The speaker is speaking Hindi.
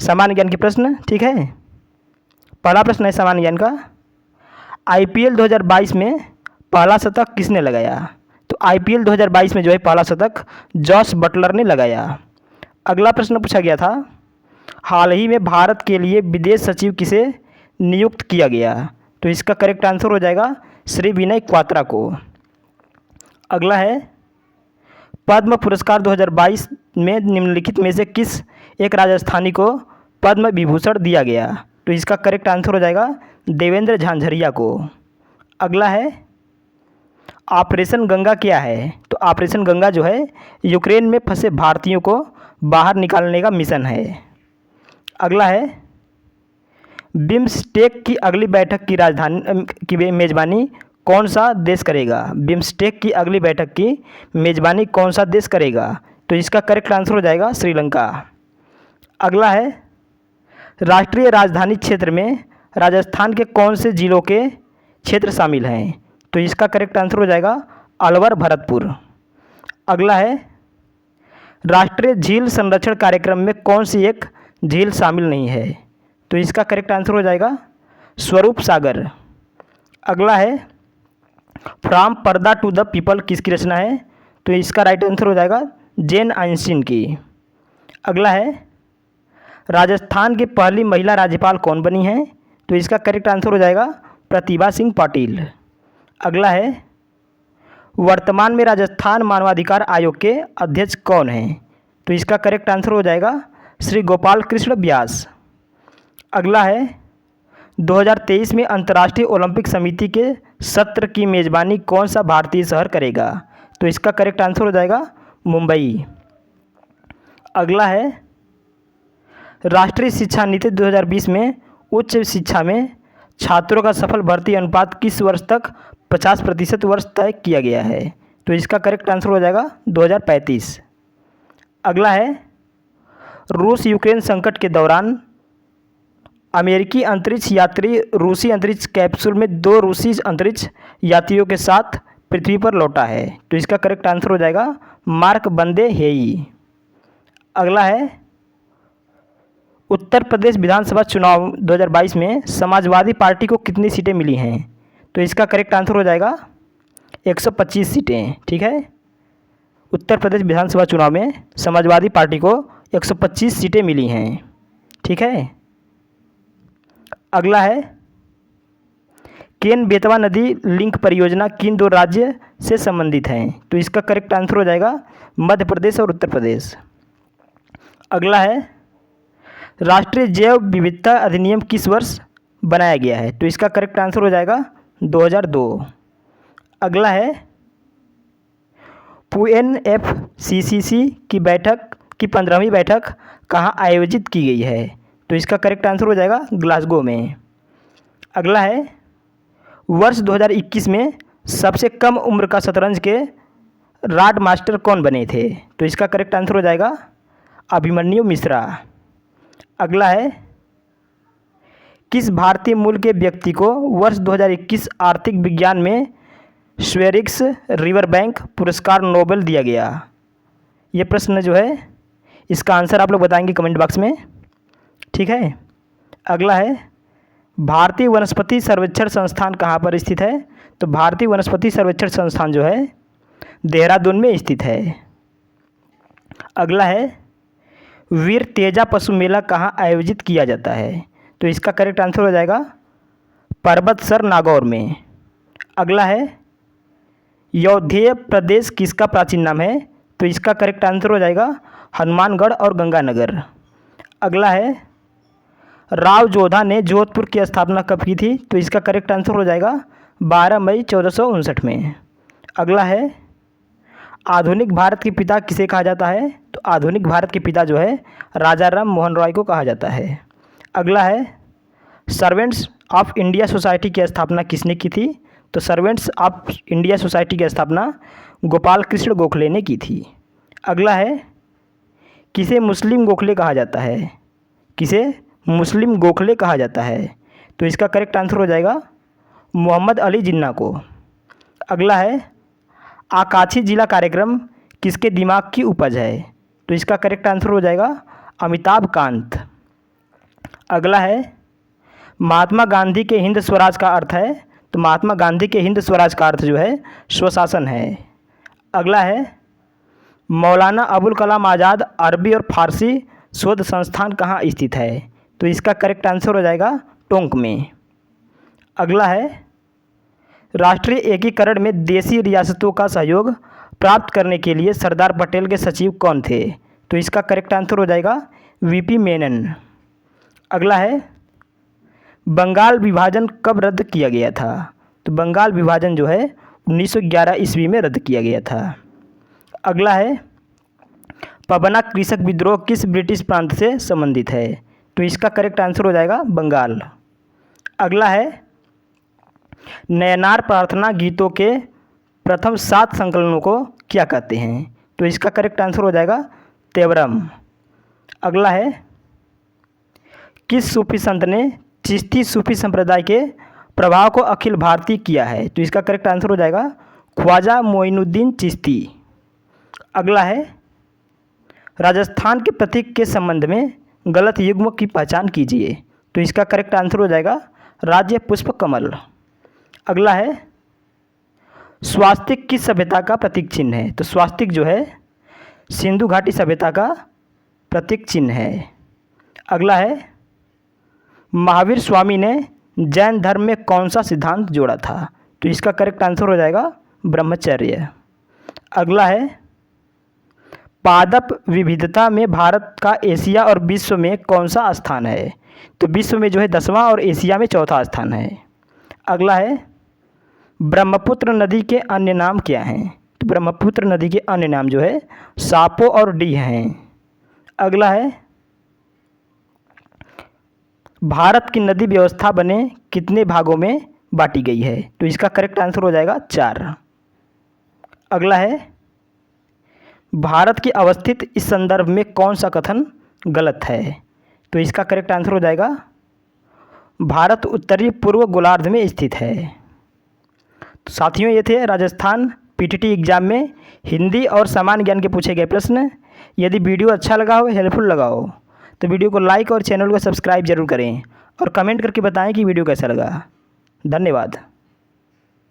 सामान्य ज्ञान के प्रश्न, ठीक है। पहला प्रश्न है सामान्य ज्ञान का, आईपीएल 2022 में पहला शतक किसने लगाया? तो आईपीएल 2022 में जो है पहला शतक जॉस बटलर ने लगाया। अगला प्रश्न पूछा गया था, हाल ही में भारत के लिए विदेश सचिव किसे नियुक्त किया गया? तो इसका करेक्ट आंसर हो जाएगा श्री विनय क्वात्रा को। अगला है, पद्म पुरस्कार 2022 में निम्नलिखित में से किस एक राजस्थानी को पद्म विभूषण दिया गया? तो इसका करेक्ट आंसर हो जाएगा देवेंद्र झांझरिया को। अगला है, ऑपरेशन गंगा क्या है? तो ऑपरेशन गंगा जो है यूक्रेन में फंसे भारतीयों को बाहर निकालने का मिशन है। अगला है, बिम्स्टेक की अगली बैठक की राजधानी की मेज़बानी कौन सा देश करेगा? बिम्स्टेक की अगली बैठक की मेज़बानी कौन सा देश करेगा? तो इसका करेक्ट आंसर हो जाएगा श्रीलंका। अगला है, राष्ट्रीय राजधानी क्षेत्र में राजस्थान के कौन से जिलों के क्षेत्र शामिल हैं? तो इसका करेक्ट आंसर हो जाएगा अलवर भरतपुर। अगला है, राष्ट्रीय झील संरक्षण कार्यक्रम में कौन सी एक झील शामिल नहीं है? तो इसका करेक्ट आंसर हो जाएगा स्वरूप सागर। अगला है, फ्रॉम पर्दा टू द पीपल किसकी रचना है? तो इसका राइट आंसर हो जाएगा जेन आइंस्टीन की। अगला है, राजस्थान की पहली महिला राज्यपाल कौन बनी है? तो इसका करेक्ट आंसर हो जाएगा प्रतिभा सिंह पाटिल। अगला है, वर्तमान में राजस्थान मानवाधिकार आयोग के अध्यक्ष कौन हैं? तो इसका करेक्ट आंसर हो जाएगा श्री गोपाल कृष्ण व्यास। अगला है, 2023 में अंतर्राष्ट्रीय ओलंपिक समिति के सत्र की मेज़बानी कौन सा भारतीय शहर करेगा? तो इसका करेक्ट आंसर हो जाएगा मुंबई। अगला है, राष्ट्रीय शिक्षा नीति 2020 में उच्च शिक्षा में छात्रों का सफल भर्ती अनुपात किस वर्ष तक 50% वर्ष तय किया गया है? तो इसका करेक्ट आंसर हो जाएगा 2035। अगला है, रूस यूक्रेन संकट के दौरान अमेरिकी अंतरिक्ष यात्री रूसी अंतरिक्ष कैप्सूल में 2 रूसी अंतरिक्ष यात्रियों के साथ पृथ्वी पर लौटा है। तो इसका करेक्ट आंसर हो जाएगा मार्क बंदे हेई। अगला है, उत्तर प्रदेश विधानसभा चुनाव 2022 में समाजवादी पार्टी को कितनी सीटें मिली हैं? तो इसका करेक्ट आंसर हो जाएगा 125 सीटें, ठीक है। उत्तर प्रदेश विधानसभा चुनाव में समाजवादी पार्टी को 125 सीटें मिली हैं, ठीक है। अगला है, केन बेतवा नदी लिंक परियोजना किन 2 राज्य से संबंधित हैं? तो इसका करेक्ट आंसर हो जाएगा मध्य प्रदेश और उत्तर प्रदेश। अगला है, राष्ट्रीय जैव विविधता अधिनियम किस वर्ष बनाया गया है? तो इसका करेक्ट आंसर हो जाएगा 2002। अगला है, UNFCCC की 15वीं बैठक कहाँ आयोजित की गई है? तो इसका करेक्ट आंसर हो जाएगा ग्लासगो में। अगला है, वर्ष 2021 में सबसे कम उम्र का शतरंज के राड मास्टर कौन बने थे? तो इसका करेक्ट आंसर हो जाएगा अभिमन्यु मिश्रा। अगला है, किस भारतीय मूल के व्यक्ति को वर्ष 2021 आर्थिक विज्ञान में स्वेरिक्स रिवरबैंक पुरस्कार नोबेल दिया गया? ये प्रश्न जो है इसका आंसर आप लोग बताएंगे कमेंट बॉक्स में, ठीक है। अगला है, भारतीय वनस्पति सर्वेक्षण संस्थान कहाँ पर स्थित है? तो भारतीय वनस्पति सर्वेक्षण संस्थान जो है देहरादून में स्थित है। अगला है, वीर तेजा पशु मेला कहाँ आयोजित किया जाता है? तो इसका करेक्ट आंसर हो जाएगा पर्वतसर नागौर में। अगला है, यौधेय प्रदेश किसका प्राचीन नाम है? तो इसका करेक्ट आंसर हो जाएगा हनुमानगढ़ और गंगानगर। अगला है, राव जोधा ने जोधपुर की स्थापना कब की थी? तो इसका करेक्ट आंसर हो जाएगा 12 मई 1459 में। अगला है, आधुनिक भारत के पिता किसे कहा जाता है? तो आधुनिक भारत के पिता जो है राजा राम मोहन रॉय को कहा जाता है। अगला है, सर्वेंट्स ऑफ इंडिया सोसाइटी की स्थापना किसने की थी? तो सर्वेंट्स ऑफ इंडिया सोसाइटी की स्थापना गोपाल कृष्ण गोखले ने की थी। अगला है, किसे मुस्लिम गोखले कहा जाता है? किसे मुस्लिम गोखले कहा जाता है? तो इसका करेक्ट आंसर हो जाएगा मोहम्मद अली जिन्ना को। अगला है, आकांक्षी जिला कार्यक्रम किसके दिमाग की उपज है? तो इसका करेक्ट आंसर हो जाएगा अमिताभ कांत। अगला है महात्मा गांधी के हिंद स्वराज का अर्थ है, तो महात्मा गांधी के हिंद स्वराज का अर्थ जो है स्वशासन है। अगला है मौलाना अबुल कलाम आज़ाद अरबी और फारसी शोध संस्थान कहाँ स्थित है, तो इसका करेक्ट आंसर हो जाएगा टोंक में। अगला है राष्ट्रीय एकीकरण में देशी रियासतों का सहयोग प्राप्त करने के लिए सरदार पटेल के सचिव कौन थे, तो इसका करेक्ट आंसर हो जाएगा वीपी मेनन। अगला है बंगाल विभाजन कब रद्द किया गया था, तो बंगाल विभाजन जो है 1911 ईस्वी में रद्द किया गया था। अगला है पबना कृषक विद्रोह किस ब्रिटिश प्रांत से संबंधित है, तो इसका करेक्ट आंसर हो जाएगा बंगाल। अगला है नयनार प्रार्थना गीतों के प्रथम 7 संकलनों को क्या कहते हैं, तो इसका करेक्ट आंसर हो जाएगा तेवरम। अगला है किस सूफी संत ने चिश्ती सूफी संप्रदाय के प्रभाव को अखिल भारतीय किया है, तो इसका करेक्ट आंसर हो जाएगा ख्वाजा मोइनुद्दीन चिश्ती। अगला है राजस्थान के प्रतीक के संबंध में गलत युग्म की पहचान कीजिए, तो इसका करेक्ट आंसर हो जाएगा राज्य पुष्प कमल। अगला है स्वास्तिक किस सभ्यता का प्रतीक चिन्ह है, तो स्वास्तिक जो है सिंधु घाटी सभ्यता का प्रतीक चिन्ह है। अगला है महावीर स्वामी ने जैन धर्म में कौन सा सिद्धांत जोड़ा था, तो इसका करेक्ट आंसर हो जाएगा ब्रह्मचर्य। अगला है पादप विविधता में भारत का एशिया और विश्व में कौन सा स्थान है, तो विश्व में जो है 10वां और एशिया में 4था स्थान है। अगला है ब्रह्मपुत्र नदी के अन्य नाम क्या हैं, तो ब्रह्मपुत्र नदी के अन्य नाम जो है सापो और डी हैं। अगला है भारत की नदी व्यवस्था बने कितने भागों में बांटी गई है, तो इसका करेक्ट आंसर हो जाएगा 4। अगला है भारत की अवस्थित इस संदर्भ में कौन सा कथन गलत है, तो इसका करेक्ट आंसर हो जाएगा भारत उत्तरी पूर्व गोलार्ध में स्थित है। तो साथियों ये थे राजस्थान पीटीटी एग्जाम में हिंदी और सामान्य ज्ञान के पूछे गए प्रश्न। यदि वीडियो अच्छा लगा हो, हेल्पफुल लगा हो, तो वीडियो को लाइक और चैनल को सब्सक्राइब जरूर करें और कमेंट करके बताएं कि वीडियो कैसा लगा। धन्यवाद।